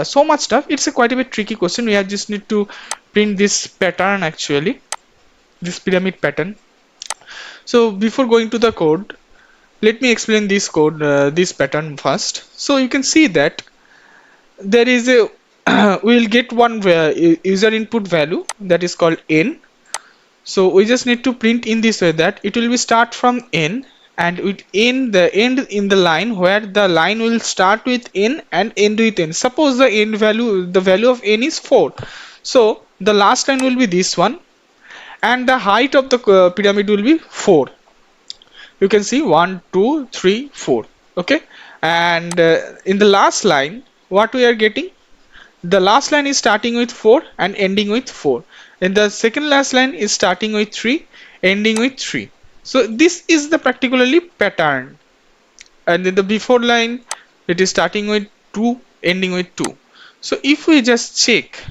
so much stuff. It's a quite a bit tricky question. We have just need to print this pattern actually, this pyramid pattern. So before going to the code, let me explain this code, this pattern first. So you can see that there is a we will get one user input value that is called n. So we just need to print in this way that it will be start from n and it end in the line where the line will start with n and end with n. Suppose the value of n is 4. So the last line will be this one, and the height of the pyramid will be 4. You can see 1 2 3 4. Okay, and in the last line what we are getting, the last line is starting with 4 and ending with 4, and the second last line is starting with 3 ending with 3. So this is the particularly pattern, and in the before line it is starting with 2 ending with 2. So if we just check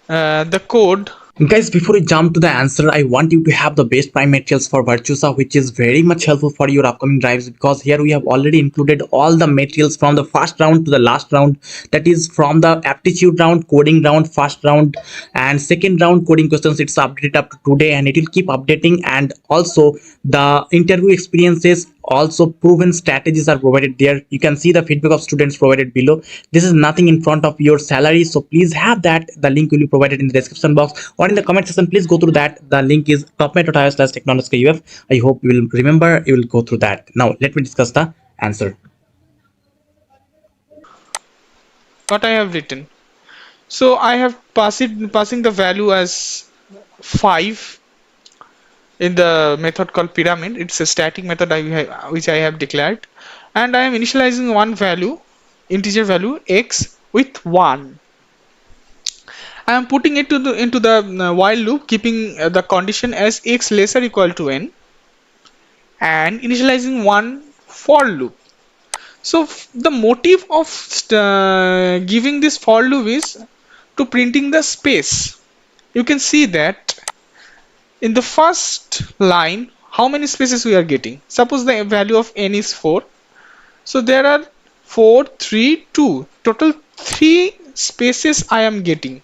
the code. Guys, before we jump to the answer, I want you to have the base prime materials for Virtusa, which is very much helpful for your upcoming drives, because here we have already included all the materials from the first round to the last round. That is from the aptitude round, coding round, first round and second round coding questions. It's updated up to today and it will keep updating, and also the interview experiences, also proven strategies are provided there. You can see the feedback of students provided below. This is nothing in front of your salary, so please have that. The link will be provided in the description box or in the comment section. Please go through that. The link is topmate.io/technology. I hope you will remember, you will go through that. Now let me discuss the answer. What I have written, so I have passing the value as 5 in the method called pyramid. It's a static method which I have declared, and I am initializing one value, integer value x with 1. I am putting it into the while loop, keeping the condition as x lesser equal to n, and initializing one for loop. So the motive of giving this for loop is to printing the space. You can see that in the first line how many spaces we are getting. Suppose the value of n is 4, so there are 4 3 2, total 3 spaces I am getting.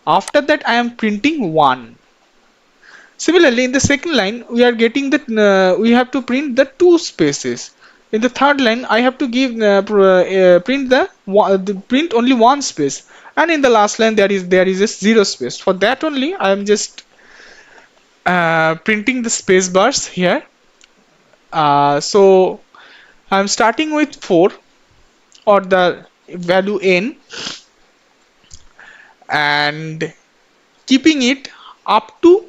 After that I am printing 1. Similarly, in the second line we are getting that we have to print the 2 spaces. In the third line I have to give print only 1 space, and in the last line there is a 0 space. For that only I am just printing the space bars here. So I'm starting with 4 or the value n and keeping it up to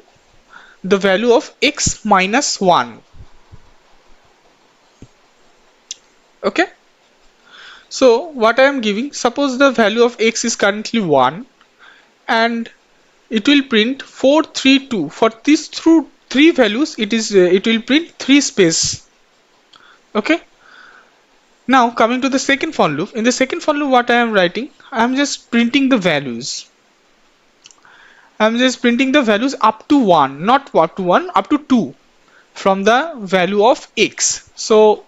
the value of x minus 1. Okay, so what I am giving, suppose the value of x is currently 1 and it will print 4 3 2. For these through 3 values it will print 3 space. Okay, now coming to the second for loop. In the second for loop what I am writing, I am just printing the values. I'm just printing the values up to 1, not up to 1, up to 2 from the value of x. So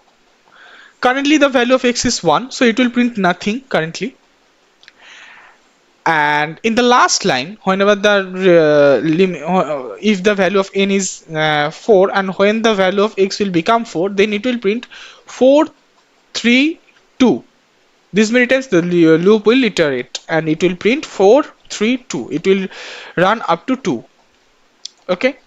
currently the value of x is 1, so it will print nothing currently. And in the last line, whenever the if the value of n is 4 and when the value of x will become 4, then it will print 4 3 2. This many times the loop will iterate and it will print 4 3 2. It will run up to 2. Okay,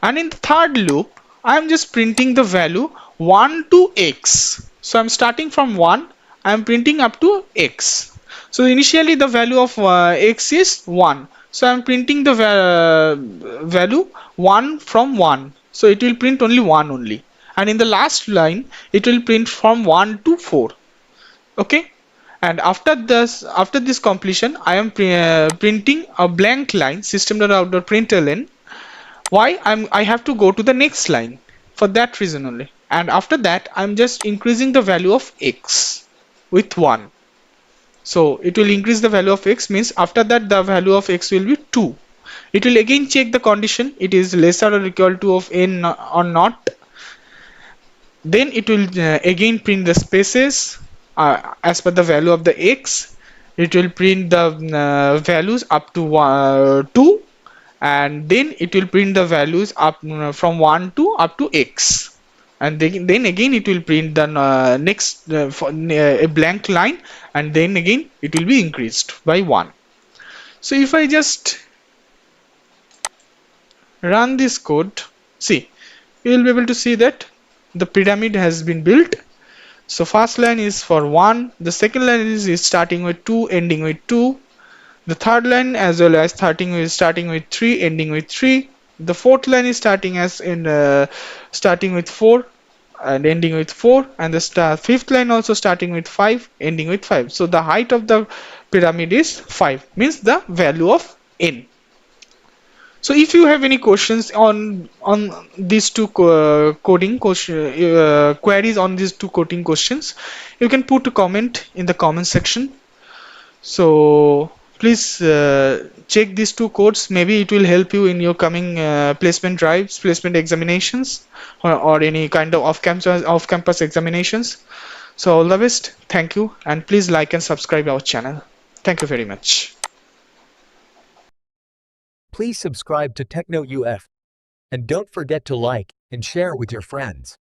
and in the third loop I am just printing the value 1 to x. So I'm starting from 1, I am printing up to x. So initially the value of x is 1, so I am printing the value 1 from 1, so it will print only 1 only, and in the last line it will print from 1 to 4. Okay, and after this completion I am printing a blank line, system.out.println. Why? I have to go to the next line for that reason only, and after that I'm just increasing the value of x with 1. So it will increase the value of x, means after that the value of x will be 2. It will again check the condition, it is lesser or equal to of n or not. Then it will again print the spaces as per the value of the x. it will print the values up to 2, and then it will print the values up from 1 to up to x, and then again it will print the next a blank line, and then again it will be increased by 1. So if I just run this code, see, you will be able to see that the pyramid has been built. So first line is for 1, the second line is starting with 2 ending with 2, the third line as well as starting with 3 ending with 3, the fourth line is starting with 4 and ending with 4, and the fifth line also starting with 5 ending with 5. So the height of the pyramid is 5, means the value of n. So if you have any questions on these two queries on these two coding questions, you can put a comment in the comment section. So please check these two codes. Maybe it will help you in your coming placement drives, placement examinations, or any kind of off-campus examinations. So all the best. Thank you, and please like and subscribe our channel. Thank you very much. Please subscribe to Tekno UF and don't forget to like and share with your friends.